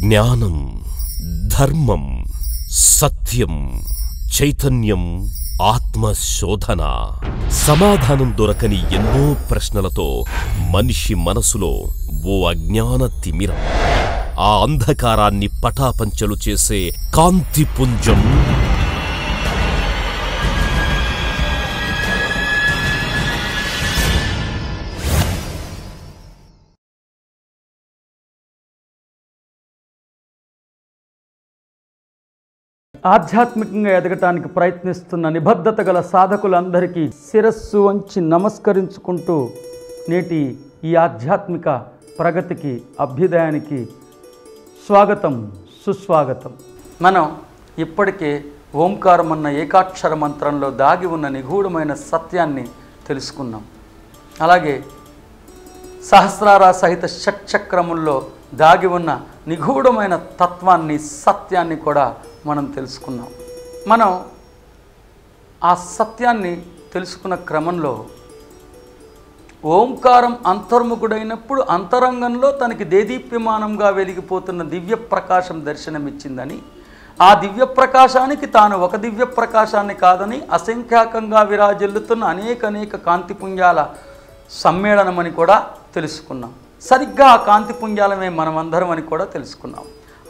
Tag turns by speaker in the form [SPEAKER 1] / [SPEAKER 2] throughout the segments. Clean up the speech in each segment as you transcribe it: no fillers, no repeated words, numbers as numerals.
[SPEAKER 1] జ్ఞానం, ధర్మం, సత్యం, చైతన్యం, ఆత్మశోధన. సమాధానం దొరకని ఎన్నో ప్రశ్నలతో మనిషి మనసులో ఓ అజ్ఞాన తిమిరం. ఆ అంధకారాన్ని పటాపంచలు చేసే కాంతిపుంజం
[SPEAKER 2] ఆధ్యాత్మికంగా ఎదగటానికి ప్రయత్నిస్తున్న నిబద్ధత గల సాధకులందరికీ శిరస్సు వంచి నమస్కరించుకుంటూ నేటి ఈ ఆధ్యాత్మిక ప్రగతికి, అభ్యుదయానికి స్వాగతం, సుస్వాగతం. మనం ఇప్పటికే ఓంకారం అన్న ఏకాక్షర మంత్రంలో దాగి ఉన్న నిగూఢమైన సత్యాన్ని తెలుసుకున్నాం. అలాగే సహస్రార సహిత షట్చక్రముల్లో దాగి ఉన్న నిగూఢమైన తత్వాన్ని, సత్యాన్ని కూడా మనం తెలుసుకున్నాం. మనం ఆ సత్యాన్ని తెలుసుకున్న క్రమంలో ఓంకారం అంతర్ముఖుడైనప్పుడు అంతరంగంలో తనకి దేదీప్యమానంగా వెలిగిపోతున్న దివ్య ప్రకాశం దర్శనమిచ్చిందని, ఆ దివ్య ప్రకాశానికి తాను ఒక దివ్య ప్రకాశాన్ని కాదని అసంఖ్యాకంగా విరాజిల్లుతున్న అనేక కాంతిపుంజాల సమ్మేళనమని కూడా తెలుసుకున్నాం. సరిగ్గా ఆ కాంతిపుంజాలమే మనమందరం అని కూడా తెలుసుకున్నాం.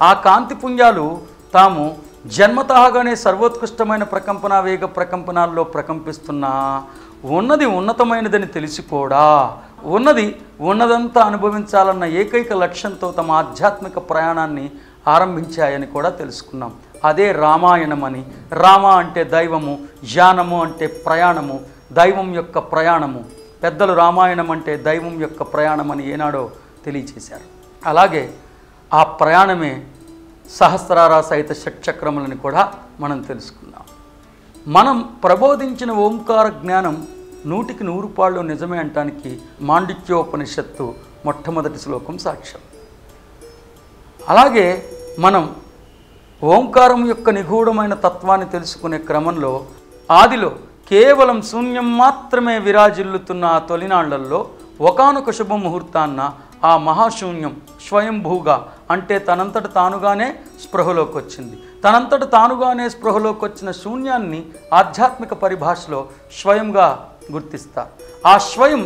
[SPEAKER 2] ఆ కాంతిపుంజాలు తాము జన్మతహాగానే సర్వోత్కృష్టమైన ప్రకంపన, వేగ ప్రకంపనాల్లో ప్రకంపిస్తున్నా ఉన్నది ఉన్నతమైనదని తెలిసి కూడా ఉన్నదంతా అనుభవించాలన్న ఏకైక లక్ష్యంతో తమ ఆధ్యాత్మిక ప్రయాణాన్ని ఆరంభించాయని కూడా తెలుసుకున్నాం. అదే రామాయణమని. రామ అంటే దైవము, యానము అంటే ప్రయాణము, దైవం యొక్క ప్రయాణము. పెద్దలు రామాయణం అంటే దైవం యొక్క ప్రయాణమని ఏనాడో తెలియచేశారు. అలాగే ఆ ప్రయాణమే సహస్రార సహిత షట్చక్రములని కూడా మనం తెలుసుకున్నాం. మనం ప్రబోధించిన ఓంకార జ్ఞానం 100కి 100 పాళ్ళు నిజమే అంటానికి మాండిక్యోపనిషత్తు మొట్టమొదటి శ్లోకం సాక్ష్యం. అలాగే మనం ఓంకారం యొక్క నిగూఢమైన తత్వాన్ని తెలుసుకునే క్రమంలో ఆదిలో కేవలం శూన్యం మాత్రమే విరాజిల్లుతున్న ఆ తొలినాళ్లలో ఒకానొక శుభముహూర్తాన్న ఆ మహాశూన్యం స్వయంభూగా, అంటే తనంతట తానుగానే స్పృహలోకి వచ్చింది. తనంతట తానుగానే స్పృహలోకి వచ్చిన శూన్యాన్ని ఆధ్యాత్మిక పరిభాషలో స్వయంగా గుర్తిస్తారు. ఆ స్వయం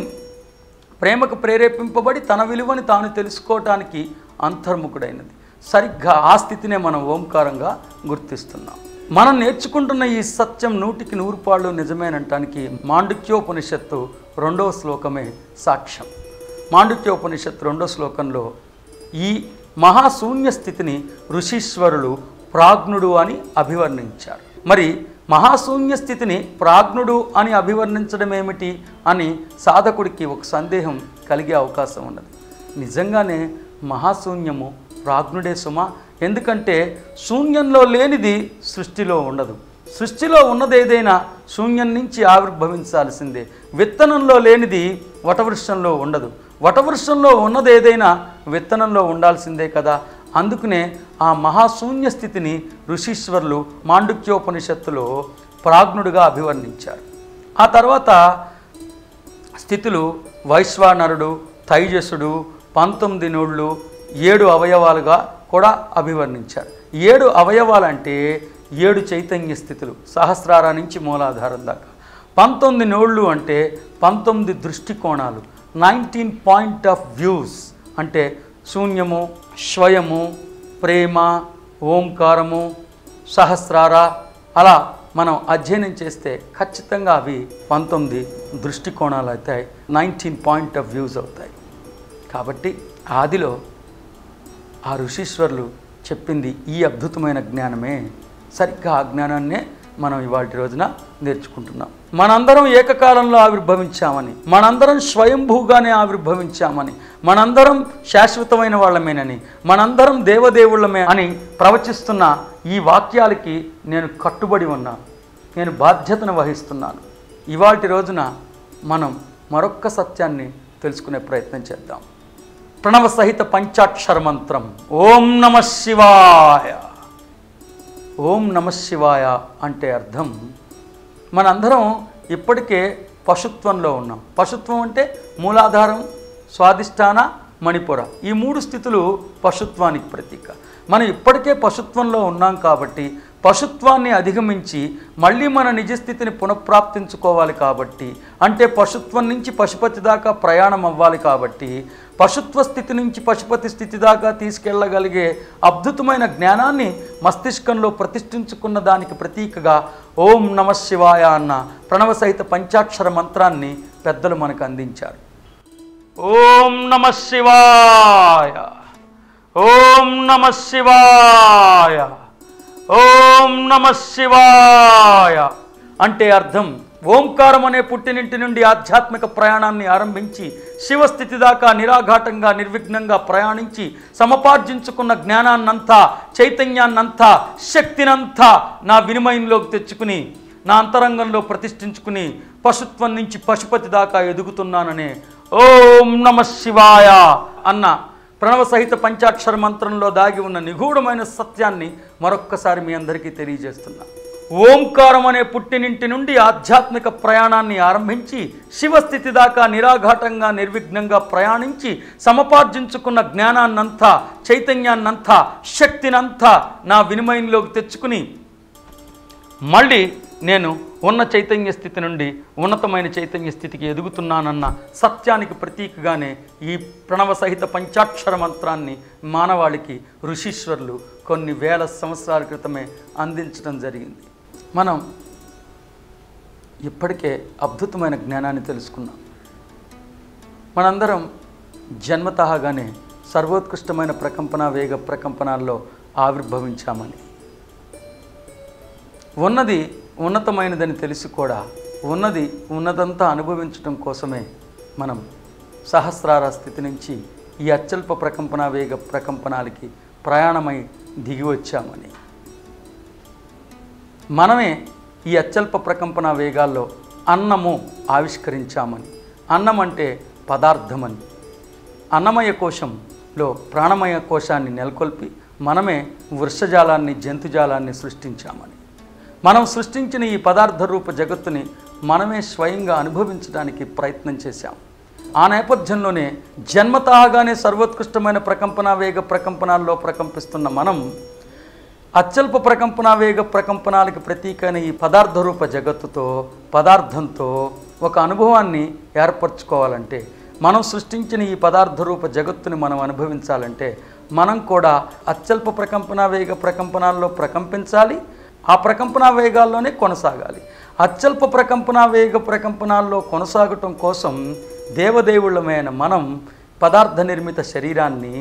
[SPEAKER 2] ప్రేమకు ప్రేరేపింపబడి తన విలువని తాను తెలుసుకోవటానికి అంతర్ముఖుడైనది. సరిగ్గా ఆ స్థితినే మనం ఓంకారంగా గుర్తిస్తున్నాం. మనం నేర్చుకుంటున్న ఈ సత్యం 100కి 100 పాళ్ళు నిజమేనంటానికి మాండుక్యోపనిషత్తు 2వ శ్లోకమే సాక్ష్యం. మాండుక్యోపనిషత్తు 2వ శ్లోకంలో ఈ మహాశూన్య స్థితిని ఋషీశ్వరులు ప్రాజ్ఞుడు అని అభివర్ణించారు. మరి మహాశూన్య స్థితిని ప్రాజ్ఞుడు అని అభివర్ణించడం ఏమిటి అని సాధకుడికి ఒక సందేహం కలిగే అవకాశం ఉన్నది. నిజంగానే మహాశూన్యము ప్రాజ్ఞుడే సుమా. ఎందుకంటే శూన్యంలో లేనిది సృష్టిలో ఉండదు. సృష్టిలో ఉన్నదేదైనా శూన్యం నుంచి ఆవిర్భవించాల్సిందే. విత్తనంలో లేనిది వటవృక్షంలో ఉండదు. వటవృక్షంలో ఉన్నదేదైనా విత్తనంలో ఉండాల్సిందే కదా. అందుకనే ఆ మహాశూన్య స్థితిని ఋషీశ్వరులు మాండుక్యోపనిషత్తులో ప్రాజ్ఞుడుగా అభివర్ణించారు. ఆ తర్వాత స్థితులు వైశ్వానరుడు, తైజసుడు, 19 నోళ్ళు, 7 అవయవాలుగా కూడా అభివర్ణించారు. 7 అవయవాలంటే 7 చైతన్య స్థితులు, సహస్రార నుంచి మూలాధారం దాకా. 19 నోళ్ళు అంటే 19 దృష్టికోణాలు, 19 పాయింట్ ఆఫ్ వ్యూస్. అంటే శూన్యము, స్వయము, ప్రేమ, ఓంకారము, సహస్రార, అలా మనం అధ్యయనం చేస్తే ఖచ్చితంగా అవి 19 దృష్టికోణాలు అవుతాయి, 19 పాయింట్ ఆఫ్ వ్యూస్ అవుతాయి. కాబట్టి ఆదిలో ఆ ఋషీశ్వరులు చెప్పింది ఈ అద్భుతమైన జ్ఞానమే. సరిగ్గా ఆ జ్ఞానాన్నే మనం ఇవాళ రోజున నేర్చుకుంటున్నాం. మనందరం ఏకకాలంలో ఆవిర్భవించామని, మనందరం స్వయంభూగానే ఆవిర్భవించామని, మనందరం శాశ్వతమైన వాళ్ళమేనని, మనందరం దేవదేవుళ్ళమే అని ప్రవచిస్తున్న ఈ వాక్యాలకి నేను కట్టుబడి ఉన్నాను. నేను బాధ్యతను వహిస్తున్నాను. ఇవాళ రోజున మనం మరొక్క సత్యాన్ని తెలుసుకునే ప్రయత్నం చేద్దాం. ప్రణవ సహిత పంచాక్షర మంత్రం ఓం నమః శివాయ. ఓం నమః శివాయ అంటే అర్థం, మనందరం ఇప్పటికే పశుత్వంలో ఉన్నాం. పశుత్వం అంటే మూలాధారం, స్వాధిష్టాన, మణిపుర, ఈ 3 స్థితులు పశుత్వానికి ప్రతీక. మనం ఇప్పటికే పశుత్వంలో ఉన్నాం కాబట్టి పశుత్వాన్ని అధిగమించి మళ్ళీ మన నిజస్థితిని పునఃప్రాప్తించుకోవాలి కాబట్టి, అంటే పశుత్వం నుంచి పశుపతి దాకా ప్రయాణం అవ్వాలి కాబట్టి, పశుత్వ స్థితి నుంచి పశుపతి స్థితి దాకా తీసుకెళ్ళగలిగే అద్భుతమైన జ్ఞానాన్ని మస్తిష్కంలో ప్రతిష్ఠించుకున్న దానికి ప్రతీకగా ఓం నమ శివాయ అన్న ప్రణవ సహిత పంచాక్షర మంత్రాన్ని పెద్దలు మనకు అందించారు. ఓం నమ శివాయ, ఓం నమ శివాయ, ఓం నమ శివాయ అంటే అర్థం ఓంకారం అనే పుట్టినింటి నుండి ఆధ్యాత్మిక ప్రయాణాన్ని ఆరంభించి శివస్థితి దాకా నిరాఘాటంగా నిర్విఘ్నంగా ప్రయాణించి సమపార్జించుకున్న జ్ఞానాన్నంతా, చైతన్యాన్నంతా, శక్తినంతా నా వినిమయంలోకి తెచ్చుకుని నా అంతరంగంలో ప్రతిష్ఠించుకుని పశుత్వం నుంచి పశుపతి దాకా ఎదుగుతున్నాననే ఓం నమ శివాయ అన్న ప్రణవ సహిత పంచాక్షర మంత్రంలో దాగి ఉన్న నిగూఢమైన సత్యాన్ని మరొక్కసారి మీ అందరికీ తెలియజేస్తున్నా. ఓంకారం అనే పుట్టినింటి నుండి ఆధ్యాత్మిక ప్రయాణాన్ని ఆరంభించి శివస్థితి దాకా నిరాఘాటంగా నిర్విఘ్నంగా ప్రయాణించి సమపార్జించుకున్న జ్ఞానాన్నంతా, చైతన్యాన్నంతా, శక్తినంతా నా వినిమయంలోకి తెచ్చుకుని మళ్ళీ నేను ఉన్న చైతన్య స్థితి నుండి ఉన్నతమైన చైతన్య స్థితికి ఎదుగుతున్నానన్న సత్యానికి ప్రతీకగానే ఈ ప్రణవ సహిత పంచాక్షర మంత్రాన్ని మానవాళికి ఋషీశ్వరులు కొన్ని వేల సంవత్సరాల క్రితమే అందించడం జరిగింది. మనం ఇప్పటికే అద్భుతమైన జ్ఞానాన్ని తెలుసుకున్నాం. మనందరం జన్మతహాగానే సర్వోత్కృష్టమైన ప్రకంపన వేగ ప్రకంపనాల్లో ఆవిర్భవించామని, ఉన్నది ఉన్నతమైనదని తెలిసి కూడా ఉన్నది ఉన్నదంతా అనుభవించడం కోసమే మనం సహస్రార స్థితి నుంచి ఈ అత్యల్ప ప్రకంపన వేగ ప్రకంపనాలకి ప్రయాణమై దిగి వచ్చామని, మనమే ఈ అత్యల్ప ప్రకంపన వేగాల్లో అన్నము ఆవిష్కరించామని, అన్నం అంటే పదార్థమని, అన్నమయ కోశంలో ప్రాణమయ కోశాన్ని నెలకొల్పి మనమే వృషజాలాన్ని జంతుజాలాన్ని సృష్టించామని, మనం సృష్టించిన ఈ పదార్థ రూప జగత్తుని మనమే స్వయంగా అనుభవించడానికి ప్రయత్నం చేశాం. ఆ నేపథ్యంలోనే జన్మతాగానే సర్వోత్కృష్టమైన ప్రకంపన వేగ ప్రకంపనాల్లో ప్రకంపిస్తున్న మనం అత్యల్ప ప్రకంపన వేగ ప్రకంపనాలకి ప్రతీకైన ఈ పదార్థ రూప జగత్తుతో, పదార్థంతో ఒక అనుభవాన్ని ఏర్పరచుకోవాలంటే, మనం సృష్టించిన ఈ పదార్థ రూప జగత్తుని మనం అనుభవించాలంటే మనం కూడా అత్యల్ప ప్రకంపన వేగ ప్రకంపనాల్లో ప్రకంపించాలి. ఆ ప్రకంపన వేగాల్లోనే కొనసాగాలి. అత్యల్ప ప్రకంపన వేగ ప్రకంపనాల్లో కొనసాగటం కోసం దేవదేవుళ్ళమైన మనం పదార్థ నిర్మిత శరీరాన్ని,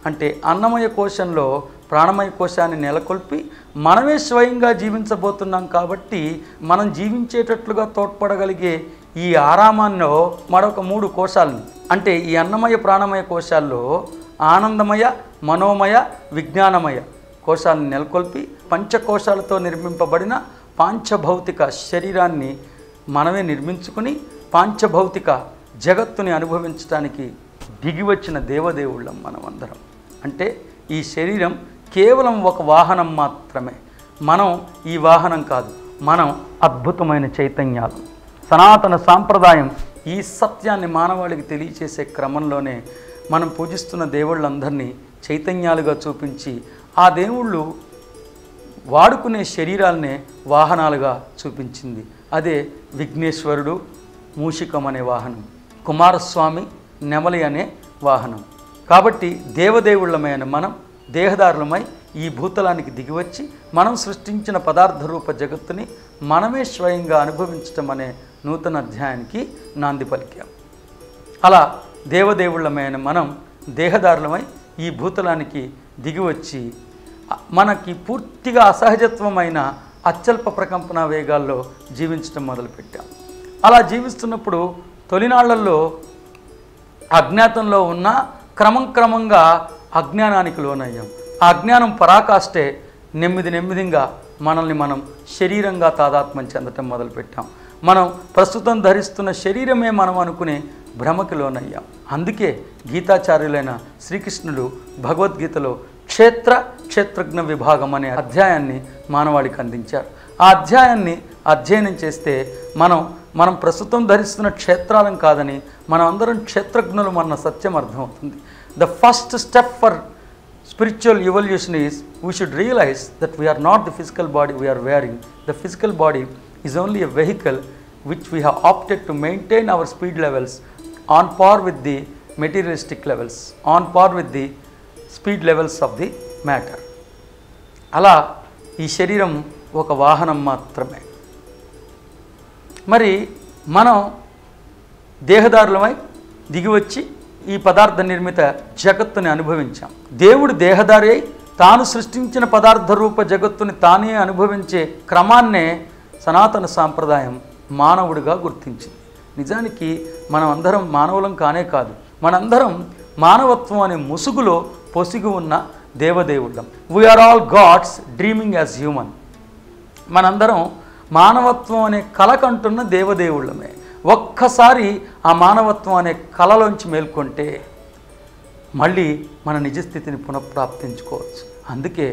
[SPEAKER 2] అంటే అన్నమయ కోశంలో ప్రాణమయ కోశాన్ని నెలకొల్పి మనమే స్వయంగా జీవించబోతున్నాం కాబట్టి మనం జీవించేటట్లుగా తోడ్పడగలిగే ఈ ఆరామాల్లో మరొక 3 కోశాలని, అంటే ఈ అన్నమయ ప్రాణమయ కోశాల్లో ఆనందమయ, మనోమయ, విజ్ఞానమయ కోశాలను నెలకొల్పి పంచకోశాలతో నిర్మింపబడిన పాంచభౌతిక శరీరాన్ని మనమే నిర్మించుకుని పాంచభౌతిక జగత్తుని అనుభవించడానికి దిగివచ్చిన దేవదేవుళ్ళం మనమందరం. అంటే ఈ శరీరం కేవలం ఒక వాహనం మాత్రమే. మనం ఈ వాహనం కాదు, మనం అద్భుతమైన చైతన్యాలు. సనాతన సాంప్రదాయం ఈ సత్యాన్ని మానవాళికి తెలియచేసే క్రమంలోనే మనం పూజిస్తున్న దేవుళ్ళందరినీ చైతన్యాలుగా చూపించి ఆ దేవుళ్ళు వాడుకునే శరీరాలనే వాహనాలుగా చూపించింది. అదే విఘ్నేశ్వరుడు మూషికం అనే వాహనం, కుమారస్వామి నెమలి అనే వాహనం. కాబట్టి దేవదేవుళ్ళమైన మనం దేహదారులమై ఈ భూతలానికి దిగివచ్చి మనం సృష్టించిన పదార్థ రూప జగత్తుని మనమే స్వయంగా అనుభవించటం అనే నూతన అధ్యాయానికి నాంది పలికాం. అలా దేవదేవుళ్ళమైన మనం దేహదారులమై ఈ భూతలానికి దిగివచ్చి మనకి పూర్తిగా అసహజత్వమైన అత్యల్ప ప్రకంపన వేగాల్లో జీవించడం మొదలుపెట్టాం. అలా జీవిస్తున్నప్పుడు తొలినాళ్లలో అజ్ఞాతంలో ఉన్న క్రమంగా అజ్ఞానానికి లోనయ్యాం. ఆ అజ్ఞానం పరాకాష్టే నెమ్మదిగా మనల్ని మనం శరీరంగా తాదాత్మ్యం చెందటం మొదలుపెట్టాం. మనం ప్రస్తుతం ధరిస్తున్న శరీరమే మనం అనుకునే భ్రమకి లోనయ్యాం. అందుకే గీతాచార్యులైన శ్రీకృష్ణుడు భగవద్గీతలో క్షేత్రజ్ఞ విభాగం అనే అధ్యాయాన్ని మానవాళికి అందించారు. ఆ అధ్యాయాన్ని అధ్యయనం చేస్తే మనం ప్రస్తుతం ధరిస్తున్న క్షేత్రాలం కాదని, మనం అందరం క్షేత్రజ్ఞులం అన్న సత్యం అర్థమవుతుంది. The first step for spiritual evolution is, we should realize that we are not the physical body we are wearing. The physical body is only a vehicle which we have opted to maintain our speed levels on par with the materialistic levels, on par with the speed levels of the matter. అలా ఈ శరీరం ఒక వాహనం మాత్రమే. మరి మనం దేహదారులమై దిగివచ్చి ఈ పదార్థ నిర్మిత జగత్తుని అనుభవించాం. దేవుడు దేహదారి అయి తాను సృష్టించిన పదార్థ రూప జగత్తుని తానే అనుభవించే క్రమాన్నే సనాతన సాంప్రదాయం మానవుడిగా గుర్తించింది. నిజానికి మనం అందరం మానవులం కానే కాదు, మనందరం మానవత్వం అనే ముసుగులో పొసిగి ఉన్న దేవదేవుళ్ళం. We are all gods dreaming as human. మనందరం మానవత్వం అనే కల కంటున్న దేవదేవుళ్ళమే. ఒక్కసారి ఆ మానవత్వం అనే కలలోంచి మేల్కొంటే మళ్ళీ మన నిజస్థితిని పునఃప్రాప్తించుకోవచ్చు. అందుకే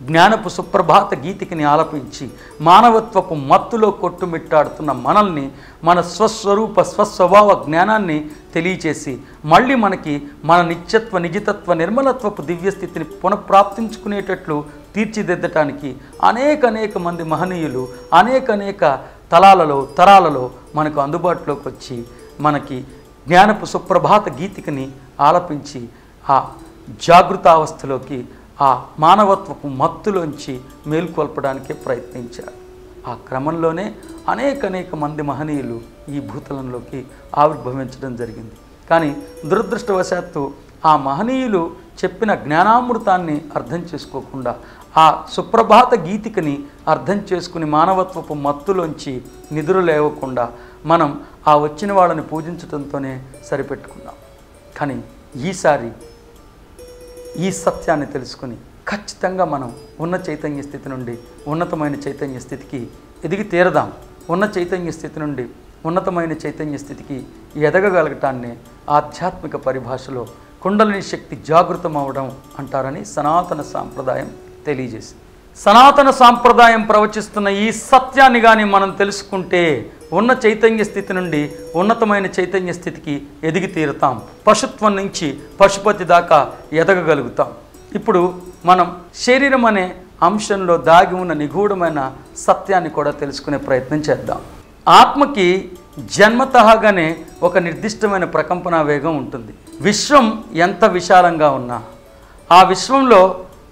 [SPEAKER 2] జ్ఞానపు సుప్రభాత గీతికిని ఆలపించి మానవత్వపు మత్తులో కొట్టుమిట్టాడుతున్న మనల్ని మన స్వస్వరూప స్వస్వభావ జ్ఞానాన్ని తెలియచేసి మళ్ళీ మనకి మన నిత్యత్వ నిజితత్వ నిర్మలత్వపు దివ్యస్థితిని పునఃప్రాప్తించుకునేటట్లు తీర్చిదిద్దటానికి అనేక మంది మహనీయులు అనేక తరాలలో మనకు అందుబాటులోకి వచ్చి మనకి జ్ఞానపు సుప్రభాత గీతికని ఆలపించి ఆ జాగృతావస్థలోకి ఆ మానవత్వపు మత్తులోంచి మేల్కొల్పడానికే ప్రయత్నించారు. ఆ క్రమంలోనే అనేక మంది మహనీయులు ఈ భూతలంలోకి ఆవిర్భవించడం జరిగింది. కానీ దురదృష్టవశాత్తు ఆ మహనీయులు చెప్పిన జ్ఞానామృతాన్ని అర్థం చేసుకోకుండా ఆ సుప్రభాత గీతికని అర్థం చేసుకుని మానవత్వపు మత్తులోంచి నిద్ర లేవకుండా మనం ఆ వచ్చిన వాళ్ళని పూజించడంతోనే సరిపెట్టుకున్నాం. కానీ ఈసారి ఈ సత్యాన్ని తెలుసుకుని ఖచ్చితంగా మనం ఉన్న చైతన్య స్థితి నుండి ఉన్నతమైన చైతన్య స్థితికి ఎదిగి తీరదాం. ఉన్న చైతన్య స్థితి నుండి ఉన్నతమైన చైతన్య స్థితికి ఎదగగలగటాన్ని ఆధ్యాత్మిక పరిభాషలో కుండలిని శక్తి జాగృతం అవడం అంటారని సనాతన సాంప్రదాయం తెలియజేసింది. సనాతన సాంప్రదాయం ప్రవచిస్తున్న ఈ సత్యాన్ని కానీ మనం తెలుసుకుంటే ఉన్న చైతన్య స్థితి నుండి ఉన్నతమైన చైతన్య స్థితికి ఎదిగి తీరుతాం. పశుత్వం నుంచి పశుపతి దాకా ఎదగగలుగుతాం. ఇప్పుడు మనం శరీరం అనే అంశంలో దాగి ఉన్న నిగూఢమైన సత్యాన్ని కూడా తెలుసుకునే ప్రయత్నం చేద్దాం. ఆత్మకి జన్మతహాగానే ఒక నిర్దిష్టమైన ప్రకంపన వేగం ఉంటుంది. విశ్వం ఎంత విశాలంగా ఉన్నా, ఆ విశ్వంలో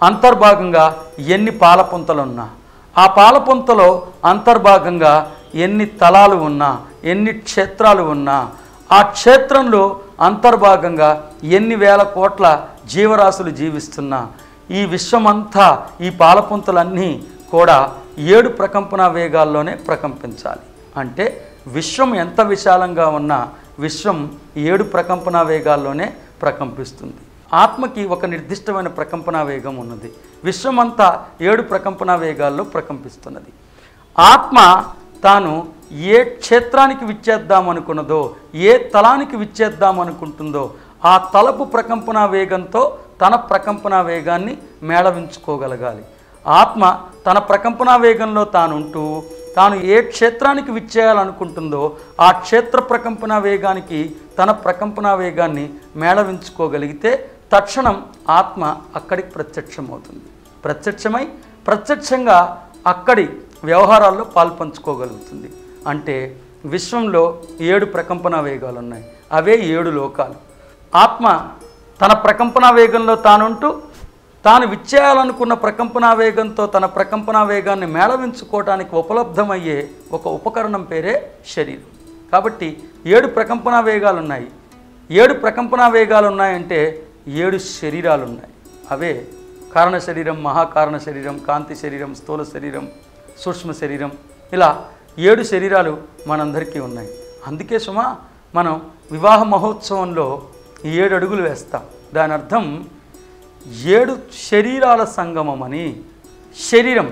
[SPEAKER 2] అంతర్భాగంగా ఎన్ని పాలపుంతలున్నా, ఆ పాలపుంతలో అంతర్భాగంగా ఎన్ని తలాలు ఉన్నా, ఎన్ని క్షేత్రాలు ఉన్నా, ఆ క్షేత్రంలో అంతర్భాగంగా ఎన్ని వేల కోట్ల జీవరాశులు జీవిస్తున్నా, ఈ విశ్వమంతా ఈ పాలపుంతలన్నీ కూడా 7 ప్రకంపన వేగాల్లోనే ప్రకంపించాలి. అంటే విశ్వం ఎంత విశాలంగా ఉన్నా విశ్వం 7 ప్రకంపన వేగాల్లోనే ప్రకంపిస్తుంది. ఆత్మకి ఒక నిర్దిష్టమైన ప్రకంపన వేగం ఉన్నది. విశ్వమంతా 7 ప్రకంపన వేగాల్లో ప్రకంపిస్తున్నది. ఆత్మ తాను ఏ క్షేత్రానికి విచ్చేద్దాం అనుకున్నదో, ఏ తలానికి విచ్చేద్దాం అనుకుంటుందో ఆ తలపు ప్రకంపన వేగంతో తన ప్రకంపన వేగాన్ని మేళవించుకోగలగాలి. ఆత్మ తన ప్రకంపన వేగంలో తానుంటూ తాను ఏ క్షేత్రానికి విచ్చేయాలనుకుంటుందో ఆ క్షేత్ర ప్రకంపన వేగానికి తన ప్రకంపన వేగాన్ని మేళవించుకోగలిగితే తక్షణం ఆత్మ అక్కడికి ప్రత్యక్షమవుతుంది. ప్రత్యక్షమై ప్రత్యక్షంగా అక్కడి వ్యవహారాల్లో పాల్పంచుకోగలుగుతుంది. అంటే విశ్వంలో 7 ప్రకంపన వేగాలు ఉన్నాయి. అవే 7 లోకాలు. ఆత్మ తన ప్రకంపన వేగంలో తానుంటూ తాను విచ్చేయాలనుకున్న ప్రకంపన వేగంతో తన ప్రకంపన వేగాన్ని మేళవించుకోవటానికి ఉపలబ్ధమయ్యే ఒక ఉపకరణం పేరే శరీరం. కాబట్టి 7 ప్రకంపన వేగాలు ఉన్నాయి. 7 ప్రకంపన వేగాలు ఉన్నాయంటే 7 శరీరాలు ఉన్నాయి. అవే కారణ శరీరం, మహాకారణ శరీరం, కాంతి శరీరం, స్థూల శరీరం, సూక్ష్మ శరీరం, ఇలా 7 శరీరాలు మనందరికీ ఉన్నాయి. అందుకే సుమా మనం వివాహ మహోత్సవంలో 7 అడుగులు వేస్తాం. దాని అర్థం 7 శరీరాల సంగమం అని. శరీరం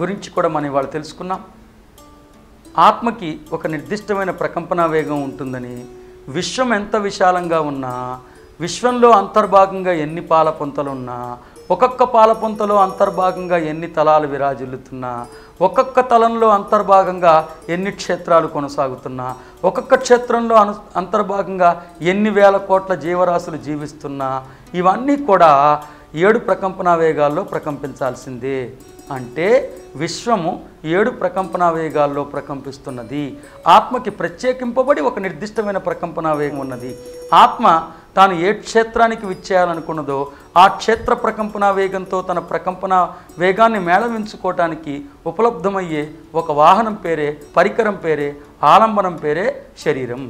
[SPEAKER 2] గురించి కూడా మనం ఇవాళ తెలుసుకున్నాం. ఆత్మకి ఒక నిర్దిష్టమైన ప్రకంపన వేగం ఉంటుందని, విశ్వం ఎంత విశాలంగా ఉన్నా, విశ్వంలో అంతర్భాగంగా ఎన్ని పాలపుంతలున్నా, ఒక్కొక్క పాలపుంతలో అంతర్భాగంగా ఎన్ని తలాలు విరాజిల్లుతున్నా, ఒక్కొక్క తలంలో అంతర్భాగంగా ఎన్ని క్షేత్రాలు కొనసాగుతున్నా, ఒక్కొక్క క్షేత్రంలో అంతర్భాగంగా ఎన్ని వేల కోట్ల జీవరాశులు జీవిస్తున్నా, ఇవన్నీ కూడా 7 ప్రకంపనా వేగాల్లో ప్రకంపించాల్సిందే. అంటే విశ్వము 7 ప్రకంపనా వేగాల్లో ప్రకంపిస్తున్నది. ఆత్మకి ప్రత్యేకింపబడి ఒక నిర్దిష్టమైన ప్రకంపనా వేగం ఉన్నది. ఆత్మ తాను ఏ క్షేత్రానికి విచ్చేయాలనుకున్నదో ఆ క్షేత్ర ప్రకంపనా వేగంతో తన ప్రకంపన వేగాన్ని మేళవించుకోవటానికి ఉపలబ్ధమయ్యే ఒక వాహనం పేరే, పరికరం పేరే, ఆలంబనం పేరే శరీరం.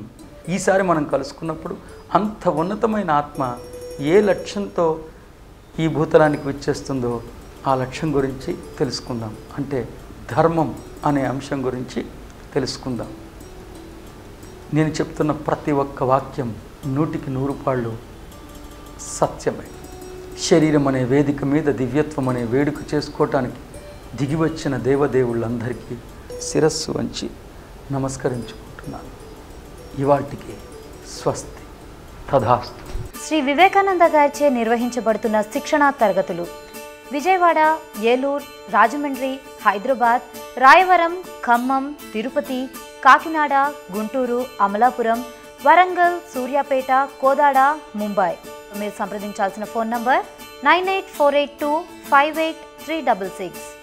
[SPEAKER 2] ఈసారి మనం కలుసుకున్నప్పుడు అంత ఉన్నతమైన ఆత్మ ఏ లక్ష్యంతో ఈ భూతలానికి విచ్చేస్తుందో ఆ లక్ష్యం గురించి తెలుసుకుందాం. అంటే ధర్మం అనే అంశం గురించి తెలుసుకుందాం. నేను చెప్తున్న ప్రతి ఒక్క వాక్యం 100కి 100 పాళ్ళు సత్యమే. శరీరం అనే వేదిక మీద దివ్యత్వం అనే వేడుక చేసుకోవటానికి దిగివచ్చిన దేవదేవుళ్ళందరికీ శిరస్సు వంచి నమస్కరించుకుంటున్నాను. ఇవాటికి స్వస్తి, తథాస్తు.
[SPEAKER 3] శ్రీ వివేకానంద గారిచే నిర్వహించబడుతున్న శిక్షణా తరగతులు విజయవాడ, ఏలూరు, రాజమండ్రి, హైదరాబాద్, రాయవరం, ఖమ్మం, తిరుపతి, కాకినాడ, గుంటూరు, అమలాపురం, వరంగల్, సూర్యాపేట, కోదాడ, ముంబై. మీరు సంప్రదించాల్సిన ఫోన్ నంబర్ 9848258366.